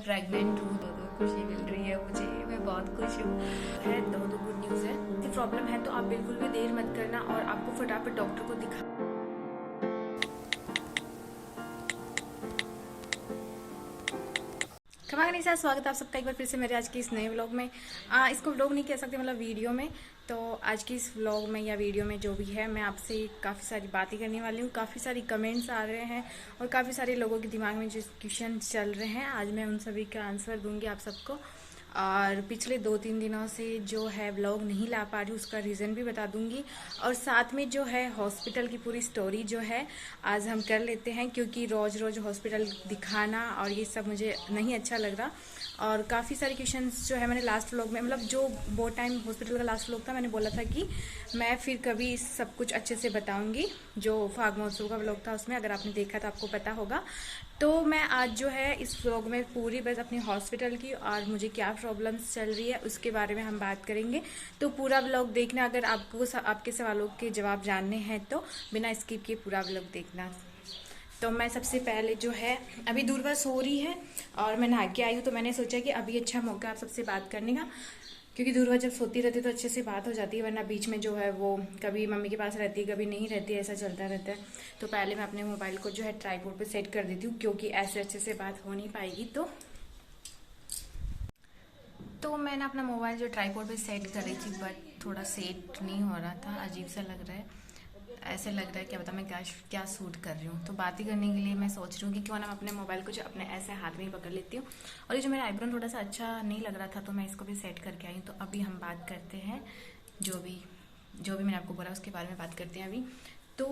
Pregnant हूँ। दो खुशी मिल रही है मुझे, मैं बहुत खुश हूँ। है दो गुड न्यूज़ है। यदि प्रॉब्लम है तो आप बिल्कुल भी देर मत करना और आपको फटाफट डॉक्टर को दिखा। खमा निशा, स्वागत है आप सबका एक बार फिर से मेरे आज की इस नए व्लॉग में। इसको व्लॉग नहीं कह सकते, मतलब वीडियो में। तो आज की इस व्लॉग में या वीडियो में जो भी है, मैं आपसे काफ़ी सारी बातें करने वाली हूँ। काफ़ी सारी कमेंट्स आ रहे हैं और काफ़ी सारे लोगों के दिमाग में जो क्वेश्चन चल रहे हैं, आज मैं उन सभी का आंसर दूंगी आप सबको। और पिछले 2-3 दिनों से जो है व्लॉग नहीं ला पा रही हूँ, उसका रीज़न भी बता दूंगी। और साथ में जो है हॉस्पिटल की पूरी स्टोरी जो है आज हम कर लेते हैं, क्योंकि रोज़ रोज़ हॉस्पिटल दिखाना और ये सब मुझे नहीं अच्छा लग रहा। और काफ़ी सारे क्वेश्चंस जो है मैंने लास्ट व्लॉग में, मतलब जो बहुत टाइम हॉस्पिटल का लास्ट व्लॉग था, मैंने बोला था कि मैं फिर कभी सब कुछ अच्छे से बताऊंगी। जो फाग महोत्सव का व्लॉग था उसमें अगर आपने देखा तो आपको पता होगा। तो मैं आज जो है इस व्लॉग में पूरी बस अपनी हॉस्पिटल की और मुझे क्या प्रॉब्लम्स चल रही है उसके बारे में हम बात करेंगे। तो पूरा व्लॉग देखना, अगर आपको आपके सवालों के जवाब जानने हैं तो बिना स्किप किए पूरा व्लॉग देखना। तो मैं सबसे पहले जो है, अभी दूरवा सो रही है और मैं नहा के आई हूँ, तो मैंने सोचा कि अभी अच्छा मौका आप सबसे बात करने का, क्योंकि दूरवा जब सोती रहती है तो अच्छे से बात हो जाती है, वरना बीच में जो है वो कभी मम्मी के पास रहती है कभी नहीं रहती है, ऐसा चलता रहता है। तो पहले मैं अपने मोबाइल को जो है ट्राइपॉड पे सेट कर देती हूँ, क्योंकि ऐसे अच्छे से बात हो नहीं पाएगी। तो मैंने अपना मोबाइल जो ट्राइपॉड पे सेट कर रही थी, बट थोड़ा सेट नहीं हो रहा था, अजीब सा लग रहा है। ऐसे लग रहा है क्या पता मैं क्या क्या शूट कर रही हूँ। तो बात ही करने के लिए मैं सोच रही हूँ कि क्यों ना मैं अपने मोबाइल को जो अपने ऐसे हाथ में ही पकड़ लेती हूँ। और ये जो मेरा आईब्रो थोड़ा सा अच्छा नहीं लग रहा था, तो मैं इसको भी सेट करके आई हूँ। तो अभी हम बात करते हैं जो भी मैंने आपको बोला उसके बारे में बात करते हैं अभी। तो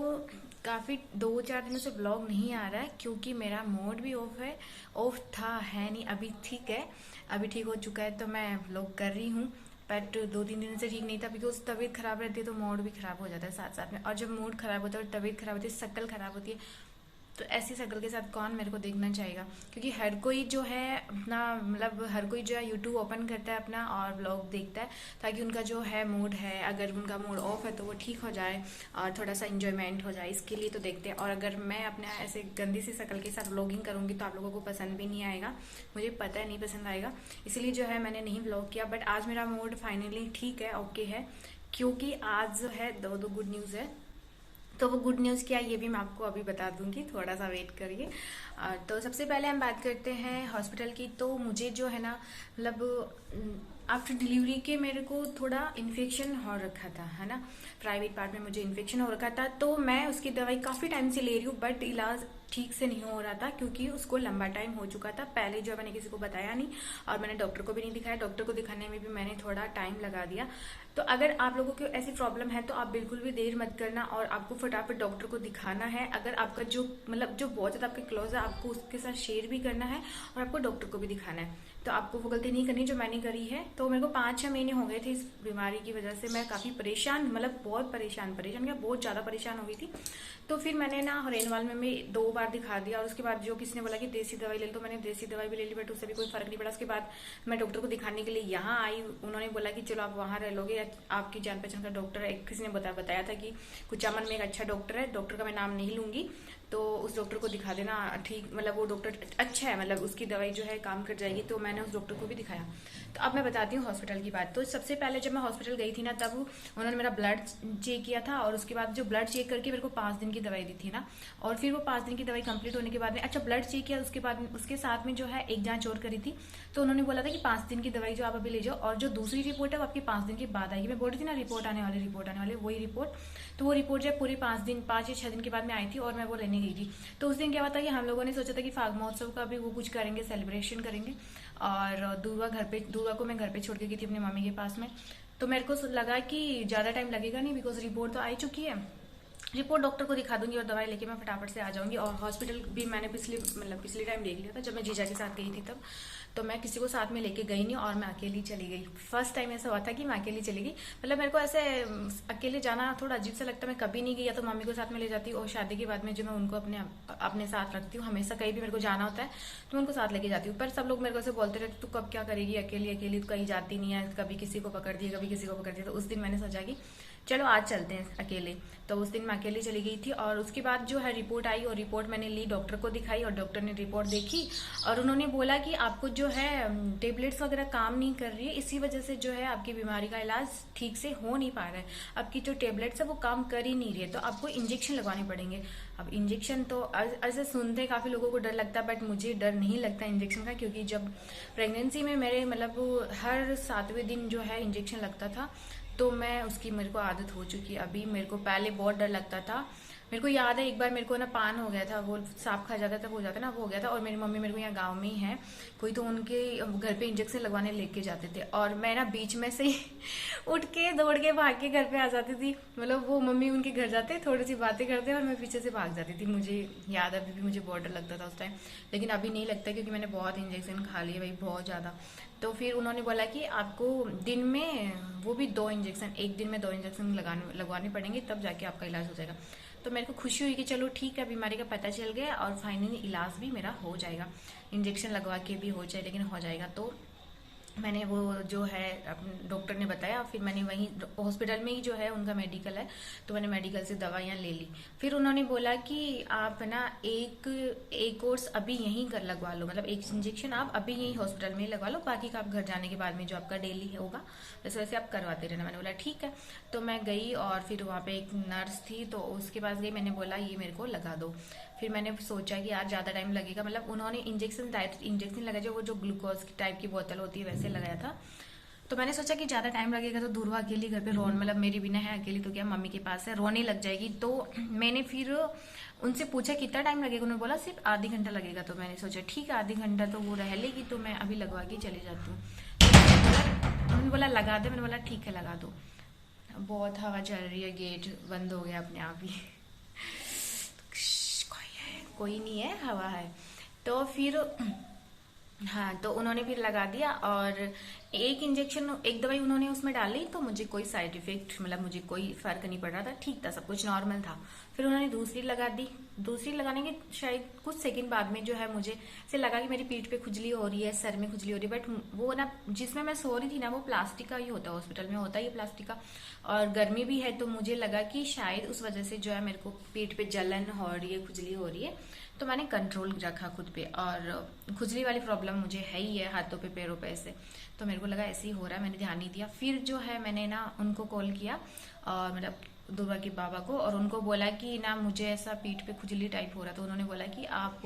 काफ़ी 2-4 दिनों से ब्लॉग नहीं आ रहा है, क्योंकि मेरा मूड भी ऑफ था, है नहीं। अभी ठीक है, अभी ठीक हो चुका है, तो मैं व्लॉग कर रही हूँ। बट 2-3 दिन से ठीक नहीं था, बिकॉज तबीयत खराब रहती है तो मूड भी खराब हो जाता है साथ साथ में। और जब मूड खराब होता है और तबीयत खराब होती है, शक्ल खराब होती है, तो ऐसी शक्ल के साथ कौन मेरे को देखना चाहेगा। क्योंकि हर कोई जो है अपना, मतलब हर कोई जो है यूट्यूब ओपन करता है अपना और ब्लॉग देखता है, ताकि उनका जो है मूड है, अगर उनका मूड ऑफ है तो वो ठीक हो जाए और थोड़ा सा इंजॉयमेंट हो जाए, इसके लिए तो देखते हैं। और अगर मैं अपने ऐसे गंदी सी शक्ल के साथ व्लॉगिंग करूंगी तो आप लोगों को पसंद भी नहीं आएगा, मुझे पता है नहीं पसंद आएगा। इसलिए जो है मैंने नहीं व्लॉग किया। बट आज मेरा मूड फाइनली ठीक है, ओके है, क्योंकि आज जो है दो गुड न्यूज़ है। तो वो गुड न्यूज़ क्या है ये भी मैं आपको अभी बता दूंगी, थोड़ा सा वेट करिए। तो सबसे पहले हम बात करते हैं हॉस्पिटल की। तो मुझे जो है ना, मतलब आफ्टर डिलीवरी के मेरे को थोड़ा इन्फेक्शन हो रखा था, है ना, प्राइवेट पार्ट में मुझे इन्फेक्शन हो रखा था। तो मैं उसकी दवाई काफ़ी टाइम से ले रही हूँ, बट इलाज ठीक से नहीं हो रहा था, क्योंकि उसको लंबा टाइम हो चुका था। पहले जो मैंने किसी को बताया नहीं और मैंने डॉक्टर को भी नहीं दिखाया, डॉक्टर को दिखाने में भी मैंने थोड़ा टाइम लगा दिया। तो अगर आप लोगों को ऐसी प्रॉब्लम है तो आप बिल्कुल भी देर मत करना और आपको फटाफट डॉक्टर को दिखाना है। अगर आपका जो, मतलब जो बहुत ज़्यादा आपके क्लोज है, आपको उसके साथ शेयर भी करना है और आपको डॉक्टर को भी दिखाना है। तो आपको वो गलती नहीं करनी जो मैंने करी है। तो मेरे को 5-6 महीने हो गए थे इस बीमारी की वजह से, मैं काफ़ी परेशान, मतलब बहुत परेशान क्या बहुत ज़्यादा परेशान हो गई थी। तो फिर मैंने ना रेनवाल में भी 2 बार दिखा दिया, और उसके बाद जो किसी ने बोला कि देसी दवाई ले लो, तो मैंने देसी दवाई भी ले ली, बट उससे भी कोई फर्क नहीं पड़ा। उसके बाद मैं डॉक्टर को दिखाने के लिए यहाँ आई, उन्होंने बोला कि चलो आप वहाँ रह लोगे, आपकी जान पहचान का डॉक्टर है। किसी ने बताया था कि कुचामन में एक अच्छा डॉक्टर है, डॉक्टर का मैं नाम नहीं लूंगी, तो उस डॉक्टर को दिखा देना, ठीक, मतलब वो डॉक्टर अच्छा है, मतलब उसकी दवाई जो है काम कर जाएगी। तो मैंने उस डॉक्टर को भी दिखाया। तो अब मैं बताती हूँ हॉस्पिटल की बात। तो सबसे पहले जब मैं हॉस्पिटल गई थी ना, तब उन्होंने मेरा ब्लड चेक किया था, और उसके बाद जो ब्लड चेक करके मेरे को 5 दिन की दवाई दी थी ना, और फिर वो 5 दिन की दवाई कंप्लीट होने के बाद में, अच्छा ब्लड चेक किया, उसके बाद उसके साथ में जो है एक जांच और करी थी। तो उन्होंने बोला था कि 5 दिन की दवाई जो आप अभी ले जाओ, और जो दूसरी रिपोर्ट है वो आपकी 5 दिन के बाद आएगी। मैं बोल रही थी ना रिपोर्ट आने वाली, वही रिपोर्ट। तो वो रिपोर्ट जो है पूरी 5 या 6 दिन के बाद में आई थी, और मैं वो लेने गई थी। तो उस दिन क्या हुआ था कि हम लोगों ने सोचा था कि फाग महोत्सव का भी वो कुछ करेंगे, सेलिब्रेशन करेंगे। और दूरवा को मैं घर पे छोड़ के गई थी अपनी मम्मी के पास में। तो मेरे को लगा कि ज्यादा टाइम लगेगा नहीं, बिकॉज रिपोर्ट तो आई चुकी है। रिपोर्ट डॉक्टर को दिखा दूंगी और दवाई लेके मैं फटाफट से आ जाऊंगी। और हॉस्पिटल भी मैंने पिछली टाइम देख लिया था जब मैं जीजा के साथ गई थी तब। तो मैं किसी को साथ में लेके गई नहीं और मैं अकेली चली गई। फर्स्ट टाइम ऐसा हुआ था कि मैं अकेली चली गई। मतलब मेरे को ऐसे अकेले जाना थोड़ा अजीब सा लगता है। मैं कभी नहीं गई, या तो मम्मी को साथ में ले जाती हूँ, और शादी के बाद में जो मैं उनको अपने साथ रखती हूँ, हमेशा कहीं भी मेरे को जाना होता है तो मैं उनको साथ लेके जाती हूँ। पर सब लोग मेरे को ऐसे बोलते रहते तू कब क्या करेगी अकेली अकेली, तो कहीं जाती नहीं है, कभी किसी को पकड़ दिया कभी किसी को पकड़ दिया। तो उस दिन मैंने सोचा कि चलो आज चलते हैं अकेले। तो उस दिन मैं अकेली चली गई थी और उसके बाद जो है रिपोर्ट आई और रिपोर्ट मैंने ली, डॉक्टर को दिखाई और डॉक्टर ने रिपोर्ट देखी और उन्होंने बोला कि आपको जो है टेबलेट्स वगैरह काम नहीं कर रही है, इसी वजह से जो है आपकी बीमारी का इलाज ठीक से हो नहीं पा रहा है। आपकी जो टेबलेट्स है वो काम कर ही नहीं रही है, तो आपको इंजेक्शन लगवाने पड़ेंगे। अब इंजेक्शन तो ऐसे सुनते हैं काफी लोगों को डर लगता है, बट मुझे डर नहीं लगता इंजेक्शन का, क्योंकि जब प्रेगनेंसी में मेरे मतलब हर 7वें दिन जो है इंजेक्शन लगता था, तो मैं उसकी मेरे को आदत हो चुकी है। अभी मेरे को पहले बहुत डर लगता था। मेरे को याद है एक बार मेरे को ना पान हो गया था, वो सांप खा जाता था, वो हो जाता ना, वो हो गया था। और मेरी मम्मी मेरे को यहाँ गांव में ही है कोई, तो उनके घर पे इंजेक्शन लगवाने लेके जाते थे और मैं ना बीच में से ही उठ के दौड़ के भाग के घर पे आ जाती थी। मतलब वो मम्मी उनके घर जाते, थोड़ी सी बातें करते और मैं पीछे से भाग जाती थी। मुझे याद है अभी भी, मुझे बहुत डर लगता था उस टाइम, लेकिन अभी नहीं लगता क्योंकि मैंने बहुत इंजेक्शन खा लिए भाई, बहुत ज्यादा। तो फिर उन्होंने बोला कि आपको दिन में वो भी 2 इंजेक्शन, एक दिन में 2 इंजेक्शन लगवाने पड़ेंगे, तब जाके आपका इलाज हो जाएगा। तो मेरे को खुशी हुई कि चलो ठीक है, बीमारी का पता चल गया और फाइनली इलाज भी मेरा हो जाएगा, इंजेक्शन लगवा के भी हो जाए लेकिन हो जाएगा। तो मैंने वो जो है अपने डॉक्टर ने बताया, फिर मैंने वहीं हॉस्पिटल में ही जो है उनका मेडिकल है, तो मैंने मेडिकल से दवाइयाँ ले ली। फिर उन्होंने बोला कि आप ना एक कोर्स अभी यहीं कर लगवा लो, मतलब एक इंजेक्शन आप अभी यहीं हॉस्पिटल में ही लगवा लो, बाकी का आप घर जाने के बाद में जो आपका डेली होगा वैसे वैसे आप करवाते रहना। मैंने बोला ठीक है। तो मैं गई और फिर वहाँ पे एक नर्स थी, तो उसके पास गई, मैंने बोला ये मेरे को लगा दो। फिर मैंने सोचा कि यार ज़्यादा टाइम लगेगा, मतलब उन्होंने इंजेक्शन डायरेक्ट इंजेक्शन लगाया, जो वो जो ग्लूकोज की टाइप की बोतल होती है वैसे लगाया था। तो मैंने सोचा कि ज़्यादा टाइम लगेगा तो दूरवा अकेली घर पे रोन, मतलब मेरी बिना है अकेली, तो क्या मम्मी के पास है, रोने लग जाएगी। तो मैंने फिर उनसे पूछा कितना टाइम लगेगा, उन्होंने बोला सिर्फ आधी घंटा लगेगा। तो मैंने सोचा ठीक है, आधी घंटा तो वो रह लेगी, तो मैं अभी लगवा के चली जाती हूँ। उन्होंने बोला लगा दे, मैंने बोला ठीक है लगा दो। बहुत हवा चल रही है, गेट बंद हो गया अपने आप ही। कोई नहीं है, हवा है। तो फिर हाँ, तो उन्होंने फिर लगा दिया और एक इंजेक्शन, एक दवाई उन्होंने उसमें डाली, तो मुझे कोई साइड इफेक्ट, मतलब मुझे कोई फर्क नहीं पड़ रहा था, ठीक था, सब कुछ नॉर्मल था। फिर उन्होंने दूसरी लगा दी। दूसरी लगाने के शायद कुछ सेकंड बाद में जो है मुझे से लगा कि मेरी पीठ पे खुजली हो रही है, सर में खुजली हो रही है, बट वो ना जिसमें मैं सो रही थी ना वो प्लास्टिक का ही होता है, हॉस्पिटल में होता है ये प्लास्टिक का, और गर्मी भी है, तो मुझे लगा कि शायद उस वजह से जो है मेरे को पीठ पे जलन हो रही है, खुजली हो रही है। तो मैंने कंट्रोल रखा खुद पे, और खुजली वाली प्रॉब्लम मुझे है ही है हाथों पे पैरों पे ऐसे, तो मेरे को लगा ऐसे ही हो रहा है, मैंने ध्यान नहीं दिया। फिर जो है मैंने ना उनको कॉल किया और मतलब दुर्गा के बाबा को, और उनको बोला कि ना मुझे ऐसा पीठ पे खुजली टाइप हो रहा। तो उन्होंने बोला कि आप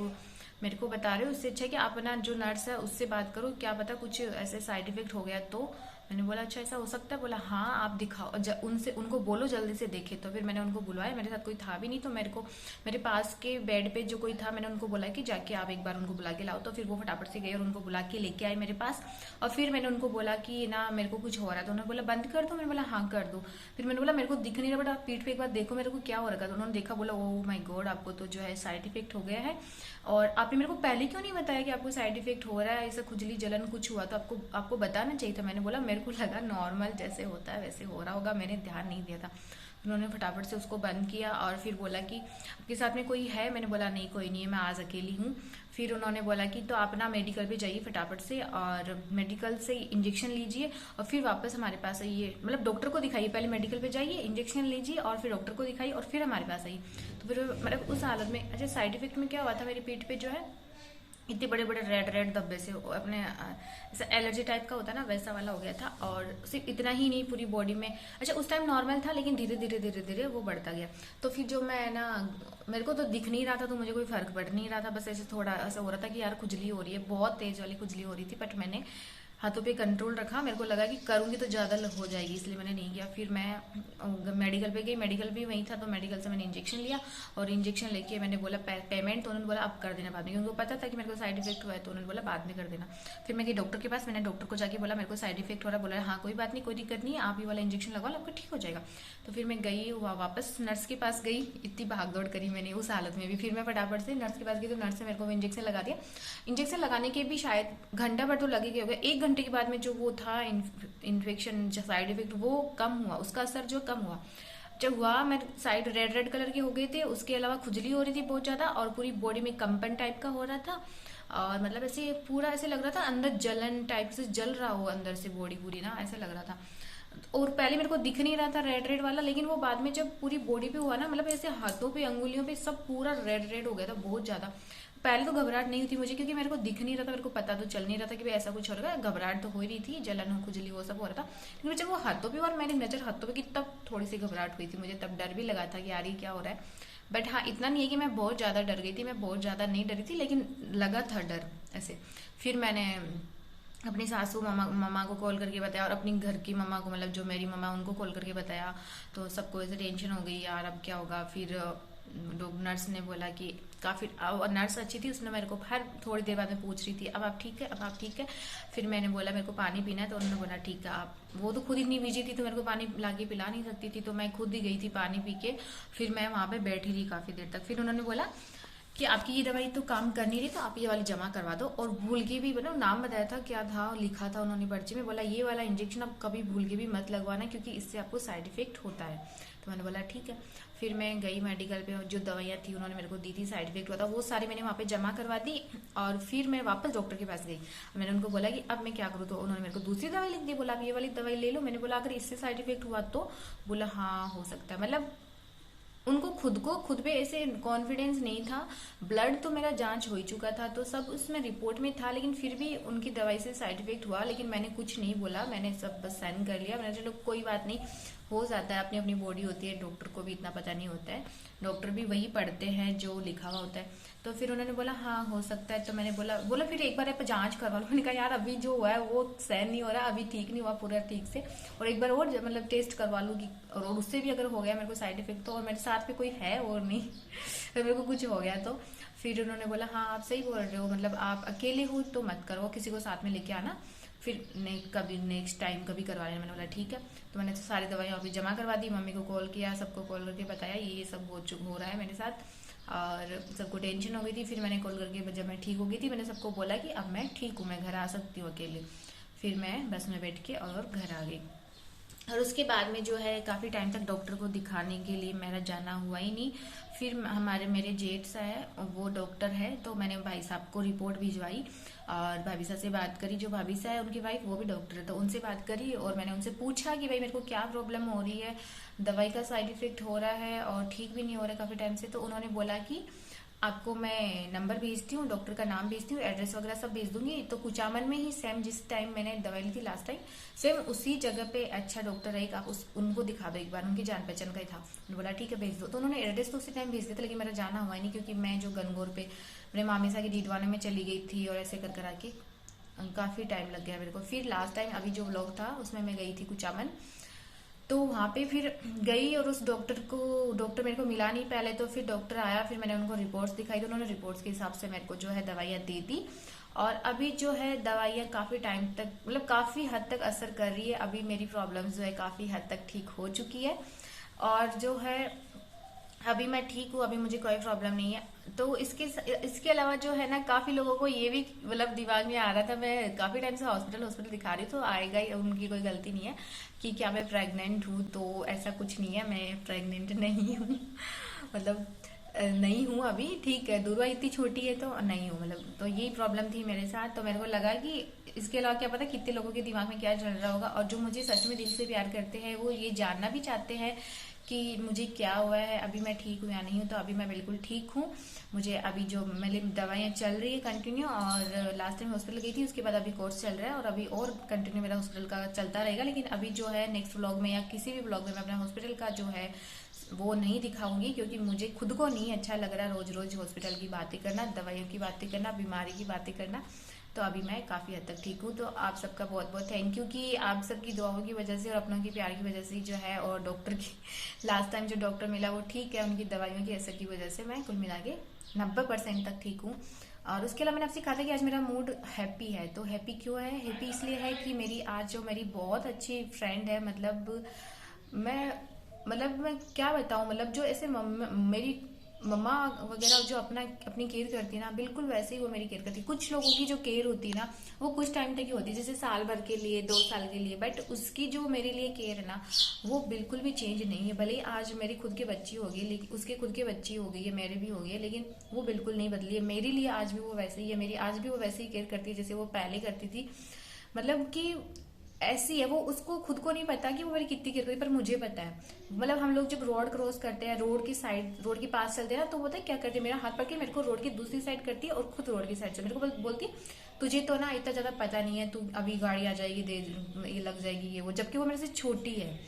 मेरे को बता रहे हो, उससे अच्छा है कि आप ना जो नर्स है उससे बात करो, क्या पता कुछ ऐसे साइड इफेक्ट हो गया। तो मैंने बोला अच्छा ऐसा हो सकता है, बोला हाँ आप दिखाओ, उनसे उनको बोलो जल्दी से देखे। तो फिर मैंने उनको बुलवाया, मेरे साथ कोई था भी नहीं, तो मेरे पास के बेड पे जो कोई था, मैंने उनको बोला कि जाके आप एक बार उनको बुला के लाओ। तो फिर वो फटाफट से गए और उनको बुला के लेके आए मेरे पास। और फिर मैंने उनको बोला कि ना मेरे को कुछ हो रहा है, तो उन्होंने बोला बंद कर दो, मैंने बोला हाँ कर दो। फिर मैंने बोला मेरे को दिख नहीं रहा, बट आप पीठ पे एक बार देखो मेरे को क्या हो रखा है। तो उन्होंने देखा, बोला ओ माय गॉड आपको तो जो है साइड इफेक्ट हो गया है, और आपने मेरे को पहले क्यों नहीं बताया कि आपको साइड इफेक्ट हो रहा है, ऐसा खुजली जलन कुछ हुआ तो आपको बताना चाहिए था। मैंने बोला मेरे को लगा नॉर्मल जैसे होता है वैसे हो रहा होगा, मैंने ध्यान नहीं दिया था। उन्होंने फटाफट से उसको बंद किया और फिर बोला कि आपके साथ में कोई है, मैंने बोला नहीं कोई नहीं है, मैं आज अकेली हूँ। फिर उन्होंने बोला कि तो आप ना मेडिकल पे जाइए फटाफट से, और मेडिकल से इंजेक्शन लीजिए और फिर वापस हमारे पास आइए, मतलब डॉक्टर को दिखाइए, पहले मेडिकल पे जाइए, इंजेक्शन लीजिए और फिर डॉक्टर को दिखाइए और फिर हमारे पास आइए। तो फिर मतलब उस हालत में अच्छा साइड इफेक्ट में क्या हुआ था, मेरी पीठ पे जो है इतने बड़े बड़े रेड रेड धब्बे से अपने ऐसा एलर्जी टाइप का होता है ना वैसा वाला हो गया था। और सिर्फ इतना ही नहीं, पूरी बॉडी में, अच्छा उस टाइम नॉर्मल था लेकिन धीरे धीरे धीरे धीरे वो बढ़ता गया। तो फिर जो मैं ना, मेरे को तो दिख नहीं रहा था, तो मुझे कोई फर्क पड़ नहीं रहा था, बस ऐसे थोड़ा ऐसा हो रहा था कि यार खुजली हो रही है, बहुत तेज वाली खुजली हो रही थी, बट मैंने हाथों पे कंट्रोल रखा। मेरे को लगा कि करूंगी तो ज़्यादा हो जाएगी, इसलिए मैंने नहीं किया। फिर मैं मेडिकल पे गई, मेडिकल भी वहीं था, तो मेडिकल से मैंने इंजेक्शन लिया और इंजेक्शन लेके मैंने बोला पेमेंट, तो उन्होंने बोला आप कर देना बाद में, क्योंकि उनको पता था कि मेरे को साइड इफेक्ट हुआ है, तो उन्होंने बोला बाद में कर देना। फिर मैं गई डॉक्टर के पास, मैंने डॉक्टर को जाके बोला मेरे को साइड इफेक्ट हो रहा है, बोला हाँ कोई बात नहीं, कोई दिक्कत नहीं है, आप ये वाला इंजेक्शन लगवा लो आपको ठीक हो जाएगा। तो फिर मैं गई वापस नर्स के पास गई, इतनी भाग दौड़ करी मैंने उस हालत में भी। फिर मैं फटाफट से नर्स के पास गई, तो नर्स ने मेरे को इंजेक्शन लगा दिया। इंजेक्शन लगाने के भी शायद घंटा भर तो लगे गए हो गया, 1 घंटे के बाद में जो वो था इन्फेक्शन साइड इफेक्ट वो कम हुआ, उसका असर जो कम हुआ। जब हुआ मेरे साइड रेड रेड कलर के हो गए थे, उसके अलावा खुजली हो रही थी बहुत ज्यादा, और पूरी बॉडी में कंपन टाइप का हो रहा था, और मतलब ऐसे पूरा ऐसे लग रहा था अंदर जलन टाइप से जल रहा हो अंदर से बॉडी पूरी ना, ऐसे लग रहा था। और पहले मेरे को दिख नहीं रहा था रेड रेड वाला, लेकिन वो बाद में जब पूरी बॉडी पे हुआ ना, मतलब ऐसे हाथों पे अंगुलियों पे सब पूरा रेड रेड हो गया था बहुत ज्यादा। पहले तो घबराहट नहीं हुई थी मुझे, क्योंकि मेरे को दिख नहीं रहा था, मेरे को पता तो चल नहीं रहा था कि भाई ऐसा कुछ हो रहा है। घबराहट तो हो ही रही थी, जलन हो खुजली वो सब हो रहा था, लेकिन जब वो हाथों पे और मेरी नजर हाथों पे की, तब थोड़ी सी घबराहट हुई थी मुझे, तब डर भी लगा था कि यार ये क्या हो रहा है। बट हाँ, इतना नहीं है कि मैं बहुत ज्यादा डर गई थी, मैं बहुत ज्यादा नहीं डरी थी, लेकिन लगा था डर ऐसे। फिर मैंने अपनी सासू मम्मा मम्मा को कॉल करके बताया, और अपनी घर की मम्मा को, मतलब जो मेरी मम्मा, उनको कॉल करके बताया। तो सबको ऐसे टेंशन हो गई यार अब क्या होगा। फिर नर्स ने बोला कि काफ़ी, और नर्स अच्छी थी, उसने मेरे को हर थोड़ी देर बाद में पूछ रही थी अब आप ठीक है, अब आप ठीक है। फिर मैंने बोला मेरे को पानी पीना है, तो उन्होंने बोला ठीक है आप, वो तो खुद इतनी बिजी थी तो मेरे को पानी ला के पिला नहीं सकती थी, तो मैं खुद ही गई थी पानी पी के। फिर मैं वहाँ पे बैठी रही काफ़ी देर तक। फिर उन्होंने बोला कि आपकी ये दवाई तो काम कर नहीं रही, तो आप ये वाली जमा करवा दो। और भूल के भी, मतलब नाम बताया था क्या था, लिखा था उन्होंने पर्ची में, बोला ये वाला इंजेक्शन आप कभी भूल के भी मत लगवाना, क्योंकि इससे आपको साइड इफेक्ट होता है। तो मैंने बोला ठीक है। फिर मैं गई मेडिकल पे, जो दवाइयाँ थी उन्होंने मेरे को दी थी, साइड इफेक्ट हुआ था, वो सारी मैंने वहाँ पे जमा करवा दी। और फिर मैं वापस डॉक्टर के पास गई। मैंने उनको बोला कि अब मैं क्या करूँ, तो उन्होंने मेरे को दूसरी दवाई लिख दी, बोला आप ये वाली दवाई ले लो। मैंने बोला अगर इससे साइड इफेक्ट हुआ तो, बोला हाँ हो सकता है। मतलब उनको खुद पे ऐसे कॉन्फिडेंस नहीं था। ब्लड तो मेरा जांच हो ही चुका था, तो सब उसमें रिपोर्ट में था, लेकिन फिर भी उनकी दवाई से साइड इफेक्ट हुआ, लेकिन मैंने कुछ नहीं बोला, मैंने सब बस साइन कर लिया। मैंने चलो कोई बात नहीं, हो जाता है, अपनी अपनी बॉडी होती है, डॉक्टर को भी इतना पता नहीं होता है, डॉक्टर भी वही पढ़ते हैं जो लिखा हुआ होता है। तो फिर उन्होंने बोला हाँ हो सकता है। तो मैंने बोला बोला फिर एक बार आप जांच करवा लो। मैंने कहा यार अभी जो हुआ है वो सहन नहीं हो रहा, अभी ठीक नहीं हुआ पूरा ठीक से, और एक बार और मतलब टेस्ट करवा लूंगी, और उससे भी अगर हो गया मेरे को साइड इफेक्ट तो, और मेरे साथ में कोई है और नहीं फिर मेरे को कुछ हो गया तो। फिर उन्होंने बोला हाँ आप सही बोल रहे हो, मतलब आप अकेले हो तो मत करो, किसी को साथ में लेके आना, फिर कभी नेक्स्ट टाइम कभी करवा लेना। मैंने बोला ठीक है। तो मैंने तो सारी दवाइयाँ अभी जमा करवा दी, मम्मी को कॉल किया, सबको कॉल करके बताया ये सब हो रहा है मेरे साथ, और सबको टेंशन हो गई थी। फिर मैंने कॉल करके जब मैं ठीक हो गई थी, मैंने सबको बोला कि अब मैं ठीक हूँ, मैं घर आ सकती हूँ अकेले। फिर मैं बस में बैठ के और घर आ गई। और उसके बाद में जो है काफ़ी टाइम तक डॉक्टर को दिखाने के लिए मेरा जाना हुआ ही नहीं। फिर हमारे मेरे जेठ है, वो डॉक्टर है, तो मैंने भाई साहब को रिपोर्ट भिजवाई, और भाभी साहब से बात करी, जो भाभी साहब है उनकी वाइफ वो भी डॉक्टर है, तो उनसे बात करी, और मैंने उनसे पूछा कि भाई मेरे को क्या प्रॉब्लम हो रही है, दवाई का साइड इफेक्ट हो रहा है और ठीक भी नहीं हो रहा है काफ़ी टाइम से। तो उन्होंने बोला कि आपको मैं नंबर भेजती हूँ, डॉक्टर का नाम भेजती हूँ, एड्रेस वगैरह सब भेज दूंगी। तो कुचामन में ही सेम जिस टाइम मैंने दवाई ली थी लास्ट टाइम, सेम उसी जगह पे अच्छा डॉक्टर है, आप उनको दिखा दो एक बार, उनकी जान पहचान का ही था। उन्होंने बोला ठीक है भेज दो। तो उन्होंने एड्रेस तो उसी टाइम भेज दिया था, लेकिन मेरा जाना हुआ ही नहीं, क्योंकि मैं जो गनगौर पे मेरे मामी सा की डीडवाने में चली गई थी, और ऐसे कर करा के काफ़ी टाइम लग गया मेरे को। फिर लास्ट टाइम अभी जो व्लॉग था उसमें मैं गई थी कुचामन, तो वहाँ पे फिर गई, और उस डॉक्टर मेरे को मिला नहीं पहले। तो फिर डॉक्टर आया, फिर मैंने उनको रिपोर्ट्स दिखाई, तो उन्होंने रिपोर्ट्स के हिसाब से मेरे को जो है दवाइयाँ दे दी। और अभी जो है दवाइयाँ काफ़ी टाइम तक, मतलब काफ़ी हद तक असर कर रही है। अभी मेरी प्रॉब्लम्स जो है काफ़ी हद तक ठीक हो चुकी है, और जो है अभी मैं ठीक हूँ, अभी मुझे कोई प्रॉब्लम नहीं है। तो इसके अलावा जो है ना, काफी लोगों को ये भी मतलब दिमाग में आ रहा था, मैं काफी टाइम से हॉस्पिटल दिखा रही हूँ, तो आएगा ही, उनकी कोई गलती नहीं है कि क्या मैं प्रेग्नेंट हूँ, तो ऐसा कुछ नहीं है, मैं प्रेग्नेंट नहीं हूँ मतलब नहीं हूँ अभी, ठीक है, दूरवा इतनी छोटी है तो नहीं हूँ, मतलब तो यही प्रॉब्लम थी मेरे साथ। तो मेरे को लगा कि इसके अलावा क्या पता कितने लोगों के दिमाग में क्या चल रहा होगा, और जो मुझे सच में दिल से प्यार करते हैं वो ये जानना भी चाहते हैं कि मुझे क्या हुआ है, अभी मैं ठीक हूँ या नहीं हूँ। तो अभी मैं बिल्कुल ठीक हूँ। मुझे अभी जो मेरी दवाइयाँ चल रही है कंटिन्यू, और लास्ट टाइम हॉस्पिटल गई थी, उसके बाद अभी कोर्स चल रहा है, और अभी और कंटिन्यू मेरा हॉस्पिटल का चलता रहेगा। लेकिन अभी जो है नेक्स्ट व्लॉग में या किसी भी व्लॉग में मैं अपना हॉस्पिटल का जो है वो नहीं दिखाऊंगी, क्योंकि मुझे खुद को नहीं अच्छा लग रहा रोज रोज हॉस्पिटल की बातें करना, दवाइयों की बातें करना, बीमारी की बातें करना। तो अभी मैं काफ़ी हद तक ठीक हूँ। तो आप सबका बहुत बहुत थैंक यू कि आप सबकी दुआओं की वजह से और अपनों की प्यार की वजह से जो है, और डॉक्टर की लास्ट टाइम जो डॉक्टर मिला वो ठीक है, उनकी दवाइयों की असर की वजह से मैं कुल मिला के 90% तक ठीक हूँ। और उसके अलावा मैंने आपसे कहा था कि आज मेरा मूड हैप्पी है। तो हैप्पी क्यों है? हैप्पी इसलिए है कि मेरी आज जो मेरी बहुत अच्छी फ्रेंड है, मैं मैं क्या बताऊं, मतलब जो ऐसे मेरी मम्मा वगैरह जो अपनी केयर करती है ना, बिल्कुल वैसे ही वो मेरी केयर करती है। कुछ लोगों की जो केयर होती है ना, वो कुछ टाइम तक ही होती है, जैसे साल भर के लिए, 2 साल के लिए, बट उसकी जो मेरे लिए केयर है ना, वो बिल्कुल भी चेंज नहीं है। भले ही आज मेरी खुद की बच्ची होगी, लेकिन उसके खुद की बच्ची हो गई है, मेरे भी हो गई है, लेकिन वो बिल्कुल नहीं बदली है मेरे लिए। आज भी वो वैसे ही है, मेरी आज भी वो वैसे ही केयर करती है जैसे वो पहले करती थी। मतलब कि ऐसी है वो, उसको खुद को नहीं पता कि वो मेरी कितनी केयर करती है, पर मुझे पता है। मतलब हम लोग जब रोड क्रॉस करते हैं, रोड की साइड, रोड के पास चलते हैं ना, तो पता है क्या करती है, मेरा हाथ पकड़ के मेरे को रोड की दूसरी साइड करती है और खुद रोड की साइड से मेरे को बोलती है तुझे तो ना इतना ज्यादा पता नहीं है, तू अभी गाड़ी आ जाएगी, दे ये लग जाएगी ये वो, जबकि वो मेरे से छोटी है,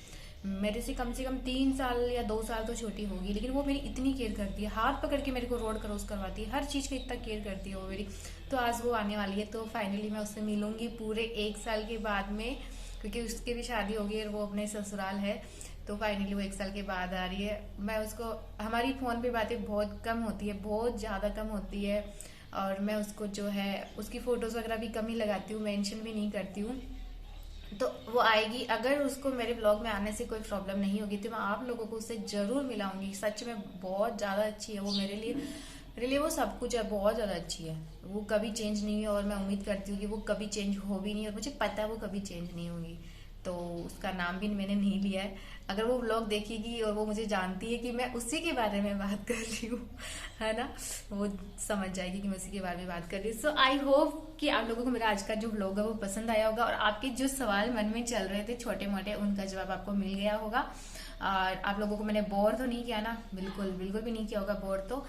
मेरे से कम 3 साल या 2 साल तो छोटी होगी, लेकिन वो मेरी इतनी केयर करती है, हाथ पकड़ के मेरे को रोड क्रॉस करवाती है, हर चीज़ का इतना केयर करती है वो मेरी। तो आज वो आने वाली है, तो फाइनली मैं उससे मिलूंगी पूरे 1 साल के बाद में, क्योंकि उसकी भी शादी होगी और वो अपने ससुराल है। तो फाइनली वो 1 साल के बाद आ रही है। मैं उसको, हमारी फ़ोन पे बातें बहुत कम होती है, बहुत ज़्यादा कम होती है, और मैं उसको जो है उसकी फ़ोटोज़ वगैरह भी कम ही लगाती हूँ, मेंशन भी नहीं करती हूँ। तो वो आएगी, अगर उसको मेरे ब्लॉग में आने से कोई प्रॉब्लम नहीं होगी तो मैं आप लोगों को उससे जरूर मिलाऊंगी। सच में बहुत ज़्यादा अच्छी है वो मेरे लिए वो सब कुछ है, बहुत ज़्यादा अच्छी है। वो कभी चेंज नहीं है और मैं उम्मीद करती हूँ कि वो कभी चेंज हो भी नहीं, और मुझे पता है वो कभी चेंज नहीं होगी। तो उसका नाम भी मैंने नहीं लिया है। अगर वो व्लॉग देखेगी और वो मुझे जानती है कि मैं उसी के बारे में बात कर रही हूँ, है ना, वो समझ जाएगी कि मैं उसी के बारे में बात कर रही हूँ। सो आई होप कि आप लोगों को मेरा आज का जो व्लॉग है वो पसंद आया होगा, और आपके जो सवाल मन में चल रहे थे छोटे मोटे, उनका जवाब आपको मिल गया होगा। और आप लोगों को मैंने बोर तो नहीं किया ना, बिल्कुल बिल्कुल भी नहीं किया होगा बोर। तो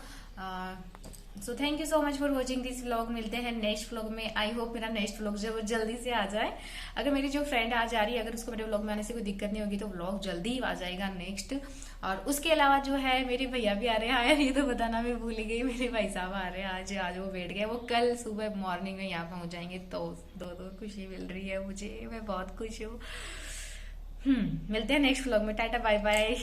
so thank you so much for watching this vlog. मिलते हैं नेक्स्ट व्लॉग में। आई होप मेरा नेक्स्ट व्लॉग जो जल्दी से आ जाए। अगर मेरी जो फ्रेंड आ जा रही है, अगर उसको मेरे व्लॉग में आने से कोई दिक्कत नहीं होगी तो व्लॉग जल्दी ही आ जाएगा नेक्स्ट। और उसके अलावा जो है मेरे भैया भी आ रहे हैं, ये तो बताना मैं भूल ही गई, मेरे भाई साहब आ रहे हैं आज। आज वो बैठ गए, वो कल सुबह मॉर्निंग में यहाँ पहुंच जाएंगे। तो दो खुशी मिल रही है मुझे, मैं बहुत खुश हूँ। मिलते हैं नेक्स्ट व्लॉग में। Ta-ta bye bye.